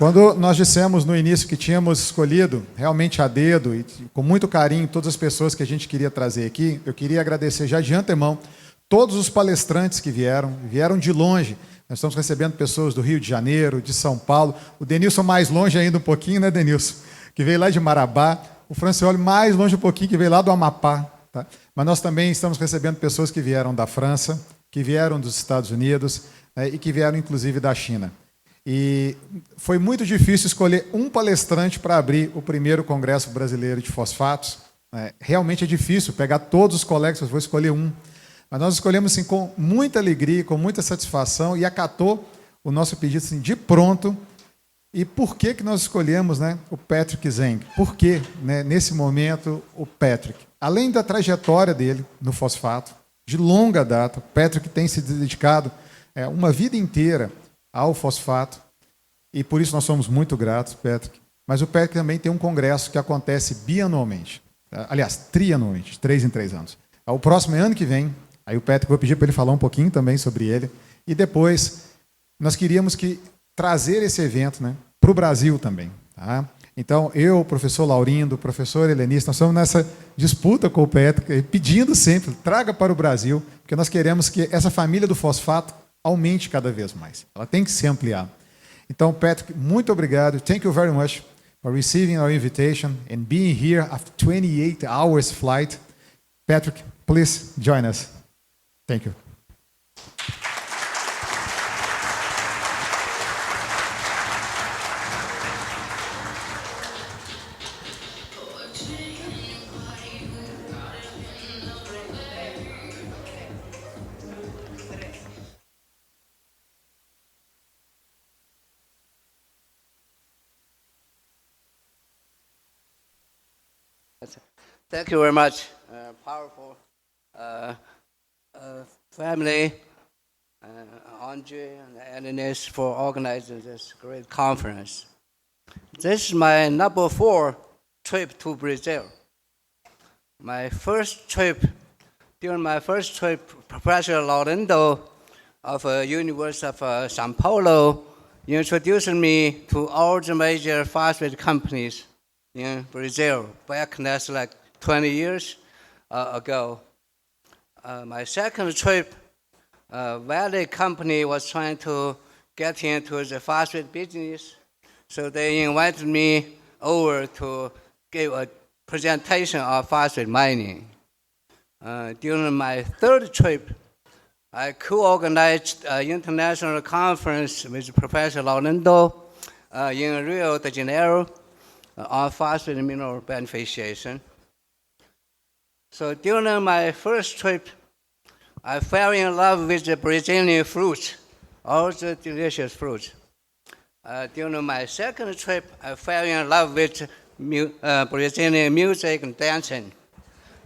Quando nós dissemos no início que tínhamos escolhido realmente a dedo e com muito carinho todas as pessoas que a gente queria trazer aqui, eu queria agradecer já de antemão todos os palestrantes que vieram de longe. Nós estamos recebendo pessoas do Rio de Janeiro, de São Paulo, o Denilson mais longe ainda um pouquinho, né, Denilson? Que veio lá de Marabá, o Francioli mais longe um pouquinho, que veio lá do Amapá. Tá? Mas nós também estamos recebendo pessoas que vieram da França, que vieram dos Estados Unidos e que vieram inclusive da China. E foi muito difícil escolher um palestrante para abrir o primeiro Congresso Brasileiro de Fosfatos. Realmente é difícil pegar todos os colegas, eu vou escolher um. Mas nós escolhemos assim, com muita alegria, com muita satisfação, e acatou o nosso pedido assim, de pronto. E por que nós escolhemos, né, o Patrick Zeng? Por que, né, nesse momento, o Patrick? Além da trajetória dele no fosfato, de longa data, o Patrick tem se dedicado uma vida inteira ao fosfato, e por isso nós somos muito gratos, Patrick. Mas o Patrick também tem um congresso que acontece bianualmente, aliás, trianualmente, 3 em 3 anos. O próximo é ano que vem, aí o Patrick, vou pedir para ele falar um pouquinho também sobre ele, e depois nós queríamos trazer esse evento, né, para o Brasil também. Tá? Então, eu, o professor Laurindo, o professor Helenista, nós estamos nessa disputa com o Patrick, pedindo sempre, traga para o Brasil, porque nós queremos que essa família do fosfato aumente cada vez mais. Ela tem que se ampliar. Então, Patrick, muito obrigado. Thank you very much for receiving our invitation and being here after 28 hours flight. Patrick, please join us. Thank you. Thank you very much, powerful family, Andre and Ines, for organizing this great conference. This is my number 4 trip to Brazil. During my first trip, Professor Laurindo of University of São Paulo introduced me to all the major phosphate companies in Brazil, back that's like 20 years ago. My second trip, Valley Company was trying to get into the phosphate business, so they invited me over to give a presentation of phosphate mining. During my third trip, I co-organized an international conference with Professor Laurindo in Rio de Janeiro on phosphate mineral beneficiation. So during my first trip, I fell in love with the Brazilian fruits, all the delicious fruits. During my second trip, I fell in love with Brazilian music and dancing,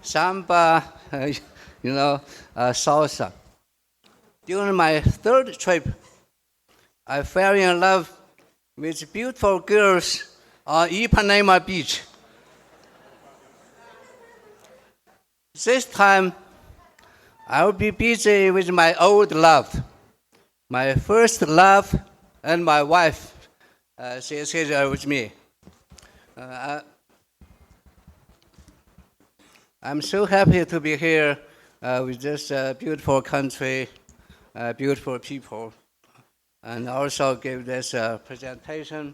samba, salsa. During my third trip, I fell in love with beautiful girls on Ipanema Beach. This time, I will be busy with my old love, my first love, and my wife. She is here with me. I'm so happy to be here with this beautiful country, beautiful people, and also give this presentation.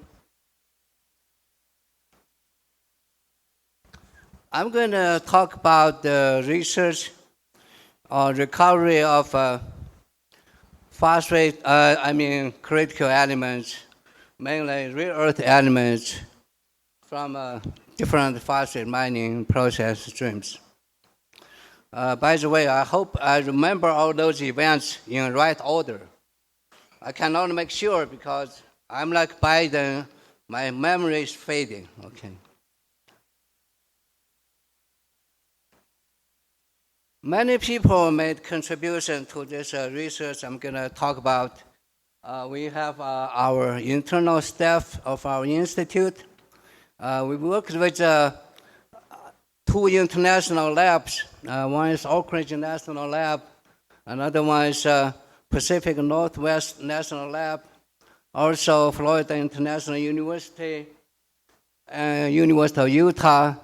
I'm going to talk about the research on recovery of critical elements, mainly rare earth elements from different phosphate mining process streams. By the way, I hope I remember all those events in right order. I cannot make sure because I'm like Biden, my memory is fading. Okay. Many people made contribution to this research I'm going to talk about. We have our internal staff of our institute. We worked with 2 international labs. One is Oak Ridge National Lab. Another one is Pacific Northwest National Lab. also Florida International University, University of Utah,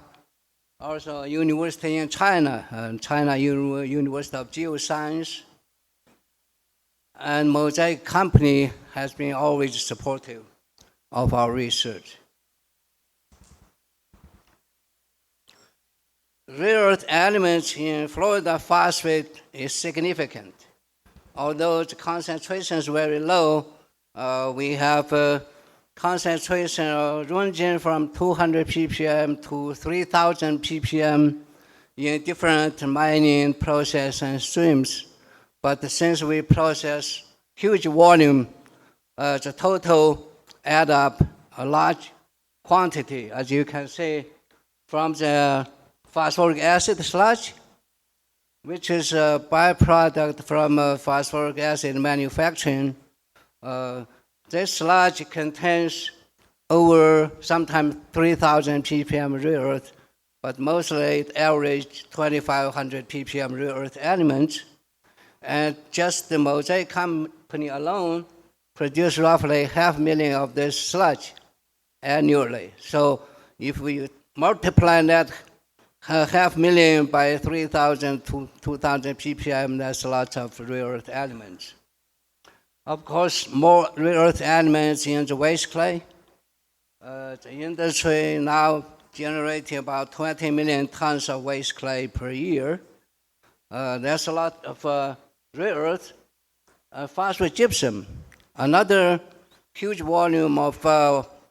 also university in China, China University of Geoscience, and Mosaic Company has been always supportive of our research. Rare earth elements in Florida phosphate is significant. Although the concentration is very low, we have concentration ranging from 200 ppm to 3,000 ppm in different mining process and streams. But since we process huge volume, the total add up a large quantity, as you can see from the phosphoric acid sludge, which is a byproduct from phosphoric acid manufacturing. This sludge contains over sometimes 3,000 ppm rare earth, but mostly it averages 2,500 ppm rare earth elements. And just the Mosaic Company alone produces roughly 500,000 of this sludge annually. So if we multiply that 500,000 by 3,000 to 2,000 ppm, that's a lot of rare earth elements. Of course, more rare earth elements in the waste clay. The industry now generating about 20 million tons of waste clay per year. That's a lot of rare earth. Phosphogypsum, another huge volume of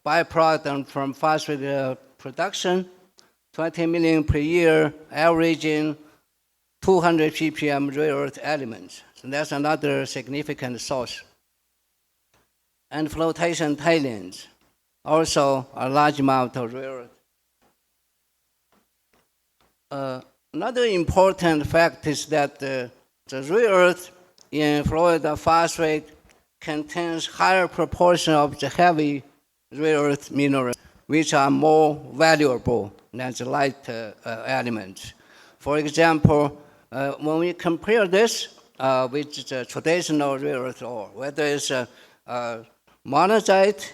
byproduct from phosphate production, 20 million per year, averaging 200 ppm rare earth elements. So that's another significant source. And flotation tailings, also a large amount of rare earth. Another important fact is that the rare earth in Florida phosphate contains higher proportion of the heavy rare earth minerals, which are more valuable than the light elements. For example, when we compare this with the traditional rare earth ore, whether it's monazite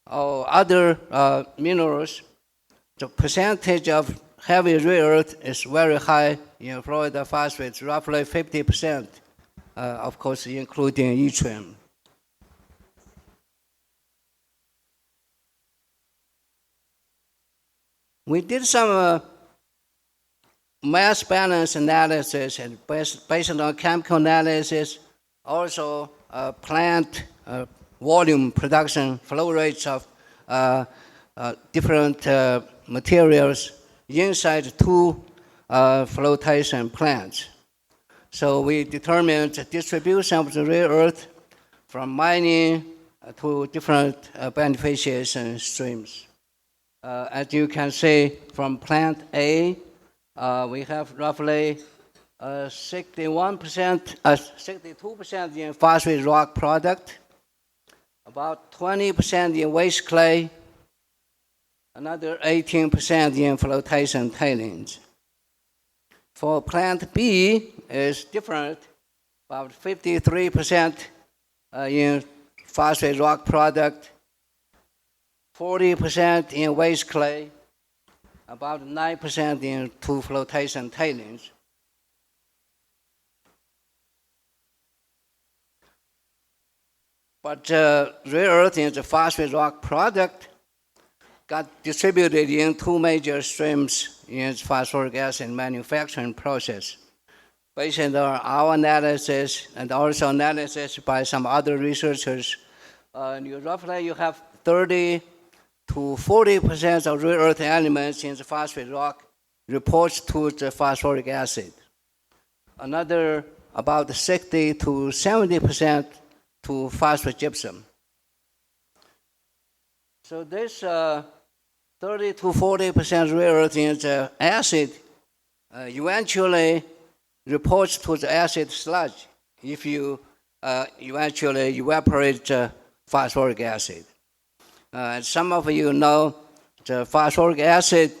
or other minerals, the percentage of heavy rare earth is very high in Florida phosphates, roughly 50%, of course, including yttrium. We did some mass balance analysis, and based on chemical analysis, also plant volume production, flow rates of different materials inside two flotation plants. So we determined the distribution of the rare earth from mining to different beneficiation streams. As you can see, from plant A, we have roughly 62% in phosphate rock product, about 20% in waste clay, another 18% in flotation tailings. For plant B, it's different, about 53% in phosphate rock product, 40% in waste clay, about 9% in two flotation tailings. But rare earth in the phosphate rock product got distributed in two major streams in the phosphoric acid manufacturing process. Based on our analysis and also analysis by some other researchers, roughly you have 30 to 40% of rare earth elements in the phosphate rock reports to the phosphoric acid. Another about 60 to 70% to phosphogypsum. So this 30 to 40% rare earth in the acid eventually reports to the acid sludge if you eventually evaporate the phosphoric acid. Some of you know the phosphoric acid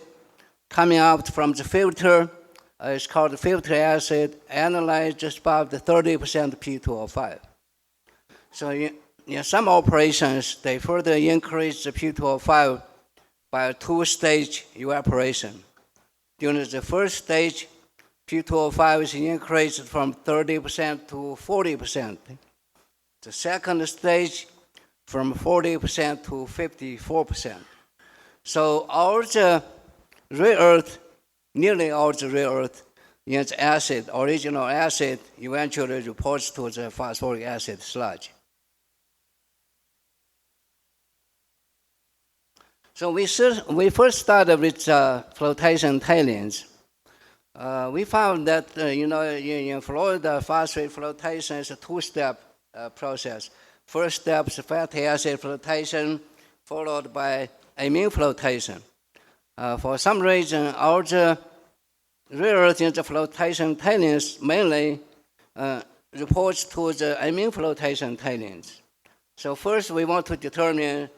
coming out from the filter is called filter acid, analyzed just about 30% P2O5. So in some operations, they further increase the P2O5 by a two-stage evaporation. During the first stage, P2O5 is increased from 30% to 40%. The second stage, from 40% to 54%. So all the rare earth, nearly all the rare earth in the acid, original acid, eventually reports to the phosphoric acid sludge. So we first started with flotation tailings. We found that in Florida, phosphate flotation is a two-step process. First step is fatty acid flotation, followed by amine flotation. For some reason, all the rare earth in the flotation tailings mainly reports to the amine flotation tailings. So first, we want to determine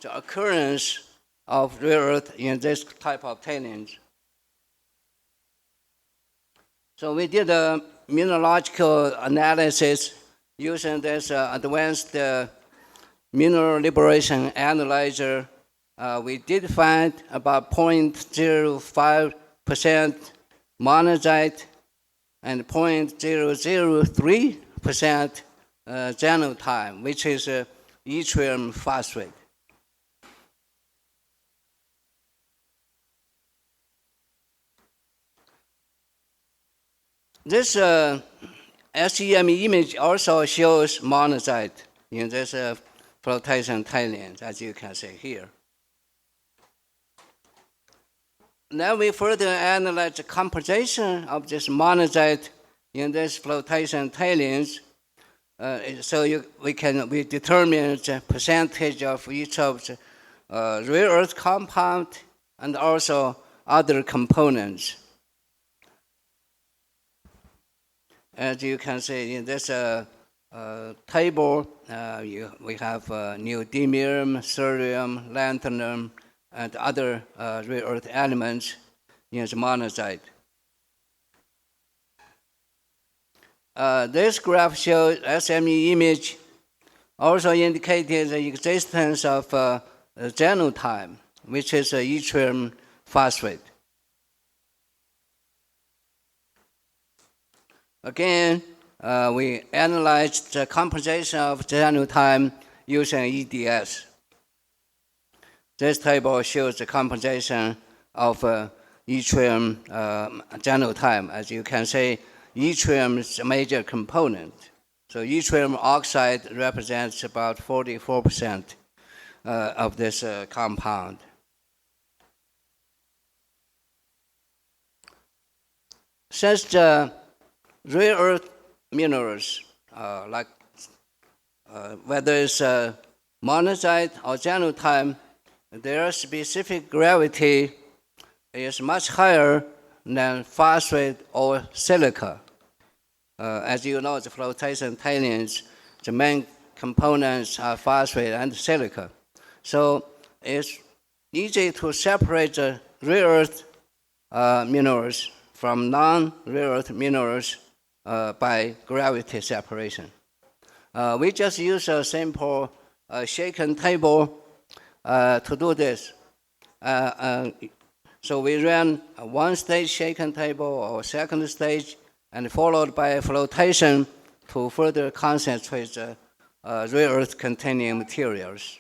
the occurrence of rare earth in this type of tailings. So we did a mineralogical analysis using this advanced mineral liberation analyzer. We did find about 0.05% monazite and 0.003% xenotime, which is yttrium phosphate. This SEM image also shows monazite in this flotation tailings, as you can see here. Then we further analyze the composition of this monazite in this flotation tailings. We determine the percentage of each of the rare earth compound and also other components. As you can see in this table, we have neodymium, cerium, lanthanum, and other rare earth elements in the monazite. This graph shows SME image also indicated the existence of xenotime, which is yttrium phosphate. Again, we analyzed the composition of xenotime using EDS. This table shows the composition of yttrium xenotime. As you can see, yttrium is a major component. So yttrium oxide represents about 44% of this compound. Since the rare earth minerals, whether it's monazite or xenotime, their specific gravity is much higher than phosphate or silica. As you know, the flotation tailings, the main components are phosphate and silica. So it's easy to separate the rare earth minerals from non-rare earth minerals by gravity separation. We just use a simple shaken table to do this. So we ran a one-stage shaken table or second stage, and followed by flotation to further concentrate the rare earth containing materials.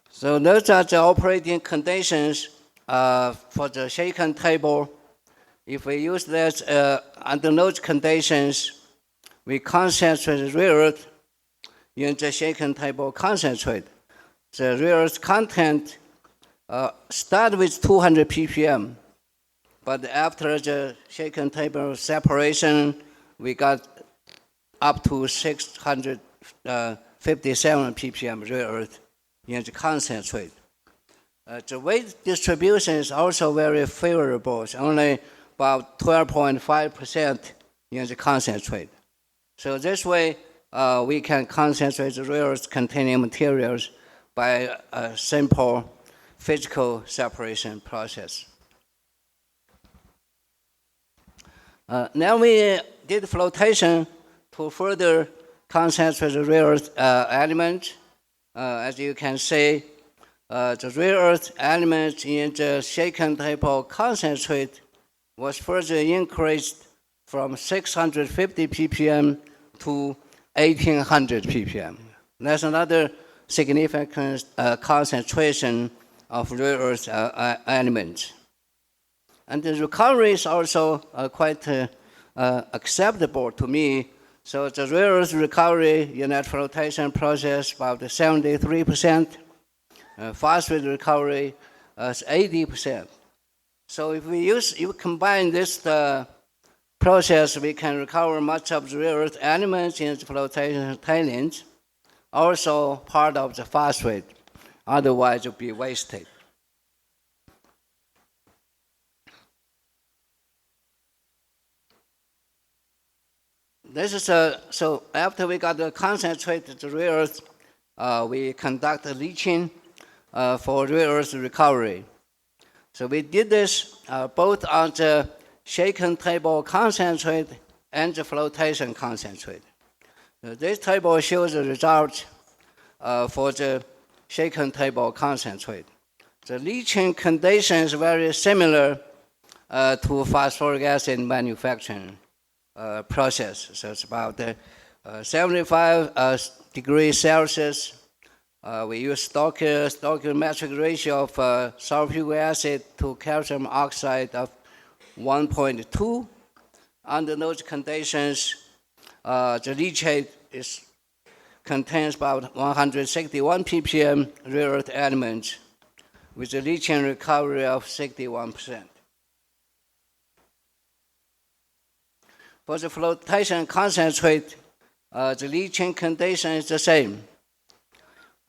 So those are the operating conditions for the shaken table. If we use this under those conditions, we concentrate rare earth in the shaken table concentrate. The rare earth content start with 200 ppm, but after the shaken table separation, we got up to 657 ppm rare earth in the concentrate. The weight distribution is also very favorable. It's only about 12.5% in the concentrate. So this way, we can concentrate the rare earth containing materials by a simple physical separation process. Now we did flotation to further concentrate the rare earth element. As you can see, the rare earth element in the shaken table concentrate was further increased from 650 ppm to 1800 ppm. That's another significant concentration of rare earth elements. And the recovery is also quite acceptable to me. So the rare earth recovery in that flotation process about 73%, phosphate recovery is 80%. So if you combine this process, we can recover much of the rare earth elements in the flotation tailings, also part of the phosphate, otherwise it would be wasted. This is so after we got the concentrated rare earth, we conduct leaching for rare earth recovery. So we did this both on the shaken table concentrate and the flotation concentrate. This table shows the results for the shaken table concentrate. The leaching condition is very similar to phosphoric acid manufacturing process. So it's about 75 degrees Celsius. We use stoichiometric ratio of sulfuric acid to calcium oxide of 1.2. Under those conditions, the leachate contains about 161 ppm rare earth elements with a leaching recovery of 61%. For the flotation concentrate, the leaching condition is the same.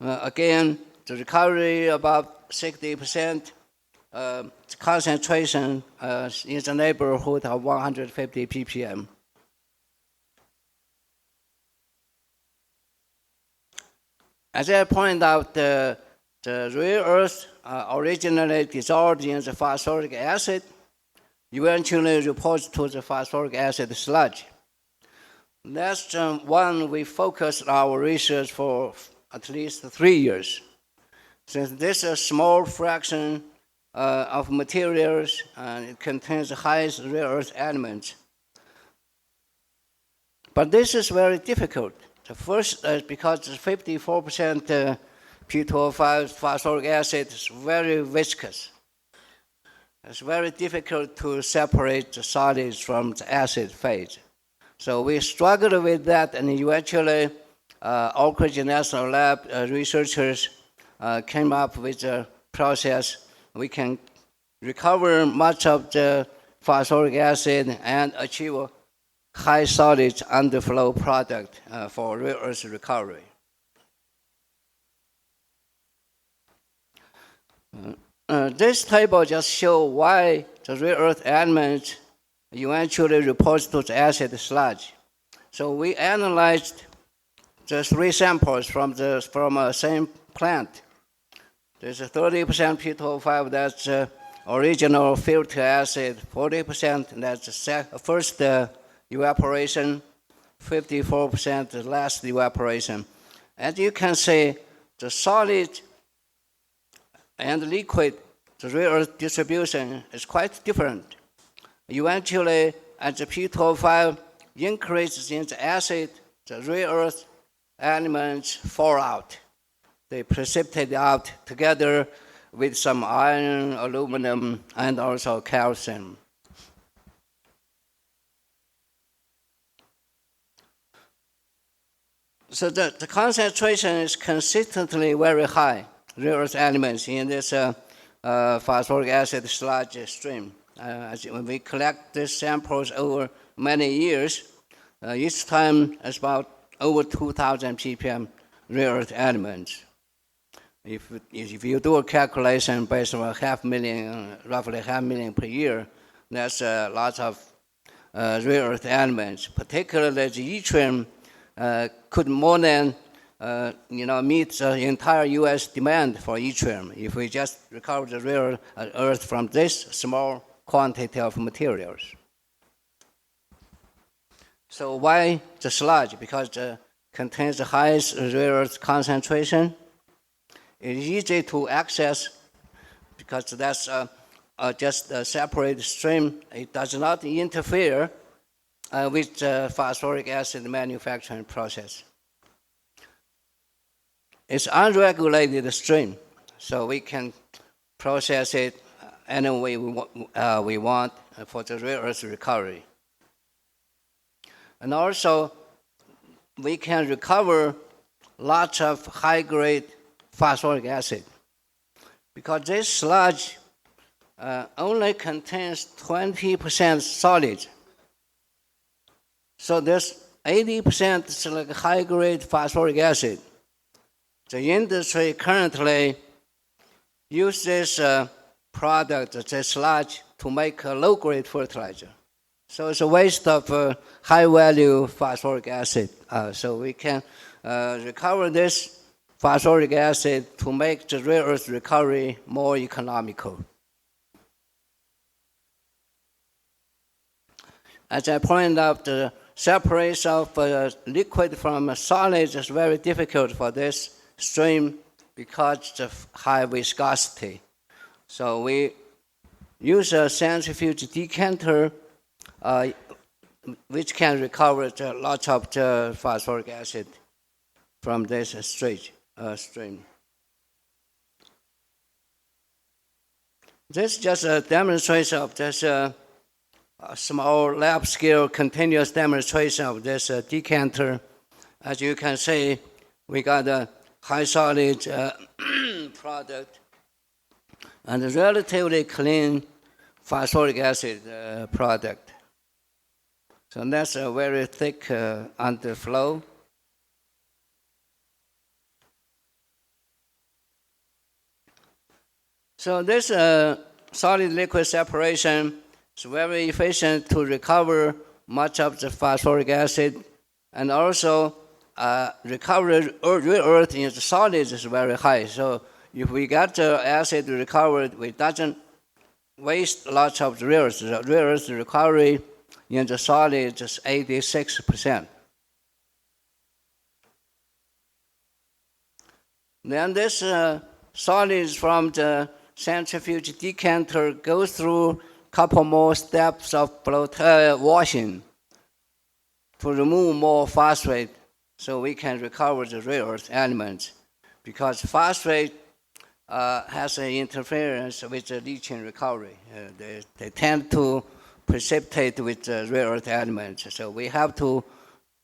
Again, the recovery about 60%, the concentration is in the neighborhood of 150 ppm. As I pointed out, the rare earth originally dissolved in the phosphoric acid, eventually reports to the phosphoric acid sludge. That's one we focused our research for at least 3 years. Since this is a small fraction of materials, it contains the highest rare earth elements. But this is very difficult. The first is because 54% P2O5 phosphoric acid is very viscous. It's very difficult to separate the solids from the acid phase. So we struggled with that, and eventually Oak Ridge National Lab researchers came up with a process. We can recover much of the phosphoric acid and achieve a high solids underflow product for rare earth recovery. This table just shows why the rare earth element eventually reports to the acid sludge. So we analyzed the 3 samples from the same plant. There's a 30% P2O5, that's original filter acid, 40% that's the first evaporation, 54% the last evaporation. As you can see, the solid and liquid, the rare earth distribution is quite different. Eventually, as the P2O5 increases in the acid, the rare earth elements fall out. They precipitate out together with some iron, aluminum, and also calcium. So the concentration is consistently very high, rare earth elements in this phosphoric acid sludge stream. When we collect these samples over many years, each time it's about over 2,000 ppm rare earth elements. If you do a calculation based on roughly 500,000 per year, that's lots of rare earth elements. Particularly the yttrium could more than meet the entire U.S. demand for yttrium if we just recover the rare earth from this small quantity of materials. So why the sludge? Because it contains the highest rare earth concentration. It's easy to access because that's just a separate stream. It does not interfere with the phosphoric acid manufacturing process. It's unregulated stream, so we can process it any way we want for the rare earth recovery. And also, we can recover lots of high-grade phosphoric acid because this sludge only contains 20% solid. So there's 80% is like high-grade phosphoric acid. The industry currently uses this product, this sludge, to make a low-grade fertilizer. So it's a waste of high-value phosphoric acid. So we can recover this phosphoric acid to make the rare earth recovery more economical. As I pointed out, the separation of liquid from solid is very difficult for this stream because of high viscosity. So we use a centrifuge decanter which can recover lots of the phosphoric acid from this stream. This is just a demonstration of this small lab scale continuous demonstration of this decanter. As you can see, we got a high solid product and a relatively clean phosphoric acid product. So that's a very thick underflow. So this solid liquid separation is very efficient to recover much of the phosphoric acid, and also recovery rare earth in the solids is very high. So if we got the acid recovered, we doesn't waste lots of the rare earth. The rare earth recovery in the solid is 86%. Then this solids from the centrifuge decanter goes through a couple more steps of washing to remove more phosphate so we can recover the rare earth elements, because phosphate has an interference with the leaching recovery. They tend to precipitate with the rare earth elements. So we have to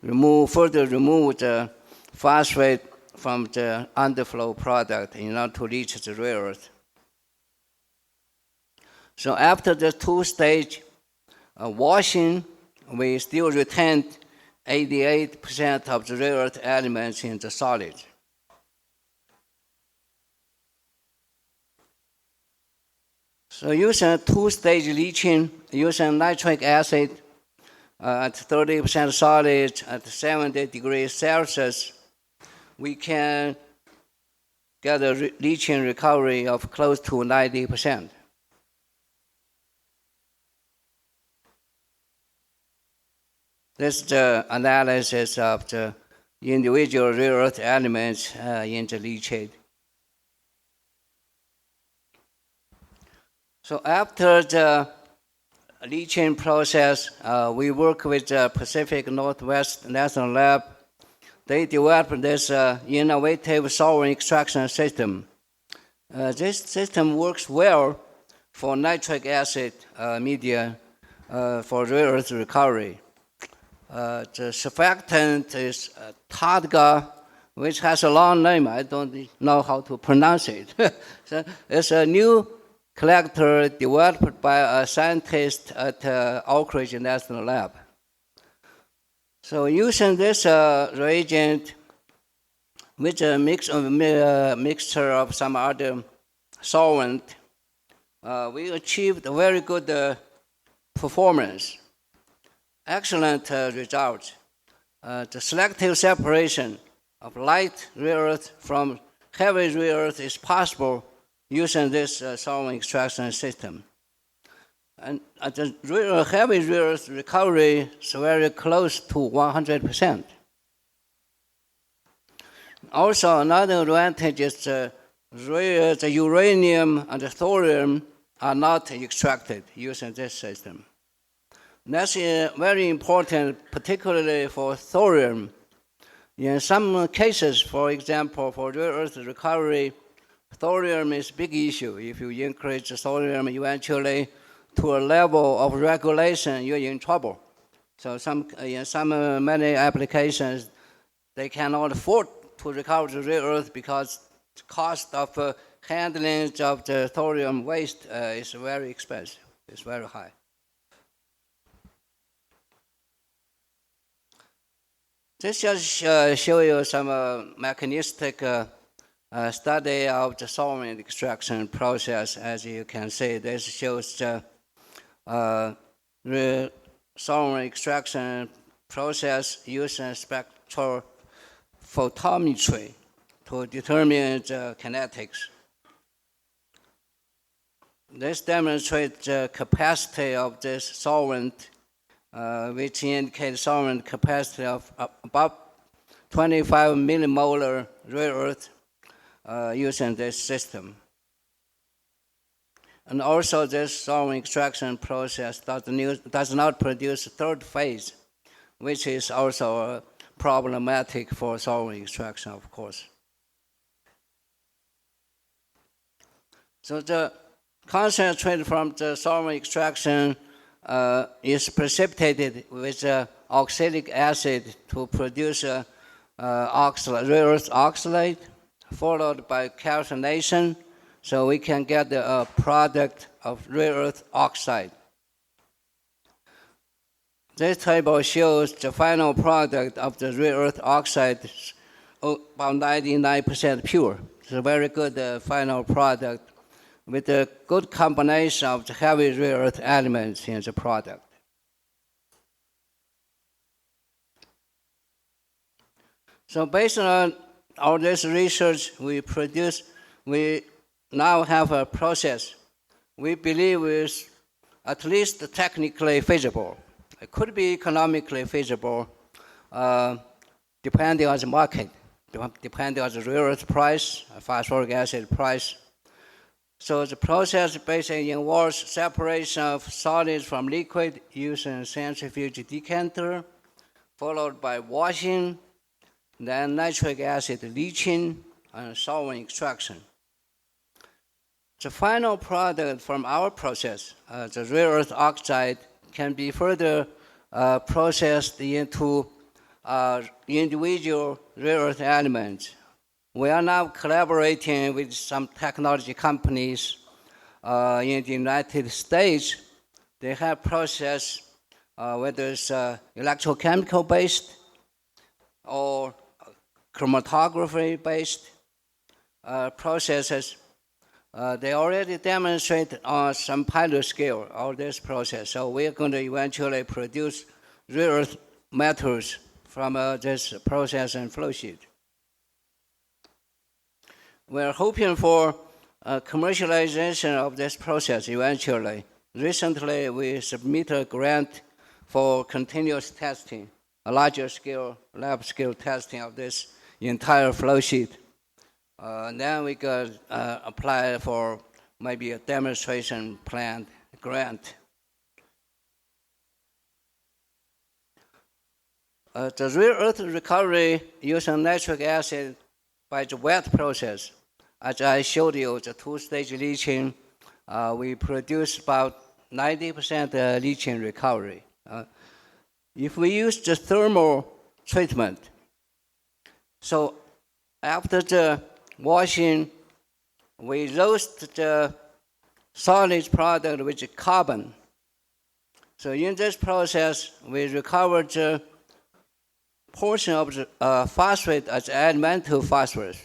further remove the phosphate from the underflow product in order to leach the rare earth. So after the two-stage washing, we still retained 88% of the rare earth elements in the solid. So using two-stage leaching, using nitric acid at 30% solid at 70 degrees Celsius, we can get a leaching recovery of close to 90%. This is the analysis of the individual rare earth elements in the leachate. So after the leaching process, we work with the Pacific Northwest National Lab. They developed this innovative solvent extraction system. This system works well for nitric acid media for rare earth recovery. The surfactant is TADGA, which has a long name. I don't know how to pronounce it. So it's a new collector developed by a scientist at Oak Ridge National Lab. So using this reagent with a mixture of some other solvent, we achieved a very good performance. Excellent results. The selective separation of light rare earth from heavy rare earth is possible using this solvent extraction system. And the heavy rare earth recovery is very close to 100%. Also, another advantage is the uranium and the thorium are not extracted using this system. That's very important, particularly for thorium. In some cases, for example, for rare earth recovery, thorium is a big issue. If you increase the thorium eventually to a level of regulation, you're in trouble. So in many applications, they cannot afford to recover the rare earth because the cost of handling of the thorium waste is very expensive. It's very high. This just show you some mechanistic study of the solvent extraction process. As you can see, this shows the solvent extraction process using spectral photometry to determine the kinetics. This demonstrates the capacity of this solvent, which indicates solvent capacity of about 25 millimolar rare earth using this system. And also this solvent extraction process does not produce a third phase, which is also problematic for solvent extraction, of course. So the concentrate from the solvent extraction is precipitated with oxalic acid to produce rare earth oxalate, followed by calcination, so we can get a product of rare earth oxide. This table shows the final product of the rare earth oxide, about 99% pure. It's a very good final product with a good combination of the heavy rare earth elements in the product. So based on all this research we now have a process we believe is at least technically feasible. It could be economically feasible depending on the market, depending on the rare earth price, phosphoric acid price. So the process basically involves separation of solids from liquid using centrifuge decanter, followed by washing, then nitric acid leaching, and solvent extraction. The final product from our process, the rare earth oxide, can be further processed into individual rare earth elements. We are now collaborating with some technology companies in the United States. They have processed, whether it's electrochemical based or chromatography based processes. They already demonstrate on some pilot scale of this process. So we're going to eventually produce rare earth metals from this process and flow sheet. We're hoping for commercialization of this process eventually. Recently, we submitted a grant for continuous testing, a larger scale, lab scale testing of this entire flow sheet. Then we could apply for maybe a demonstration plant grant. The rare earth recovery using nitric acid by the wet process, as I showed you, the two-stage leaching, we produce about 90% leaching recovery. If we use the thermal treatment, so after the washing, we roast the solid product with carbon. So in this process, we recover the portion of the phosphate as elemental phosphorus,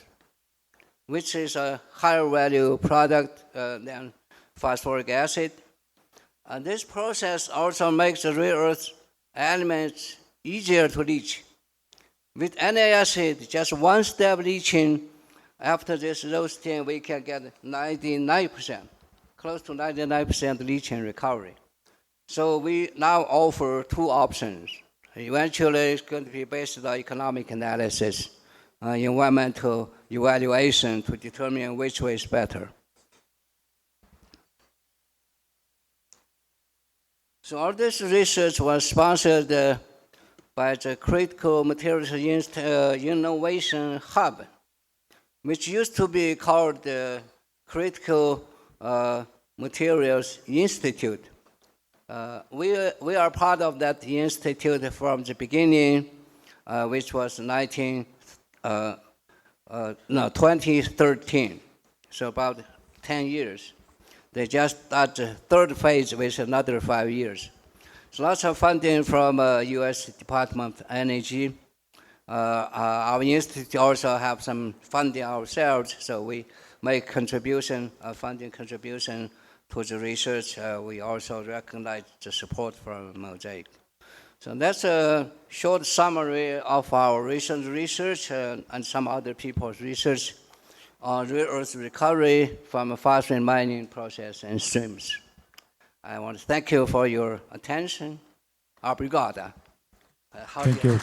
which is a higher value product than phosphoric acid. And this process also makes the rare earth elements easier to leach. With any acid, just one step leaching, after this roasting, we can get 99% close to 99% leaching recovery. So we now offer two options. Eventually, it's going to be based on economic analysis, environmental evaluation to determine which way is better. So all this research was sponsored by the Critical Materials Innovation Hub, which used to be called the Critical Materials Institute. We are part of that institute from the beginning, which was 2013, so about 10 years. They just start the third phase with another 5 years. So lots of funding from U.S. Department of Energy. Our institute also have some funding ourselves, so we make funding contribution to the research. We also recognize the support from Mosaic. So that's a short summary of our recent research and some other people's research on rare earth recovery from a phosphate mining process and streams. I want to thank you for your attention. Obrigada. Thank you.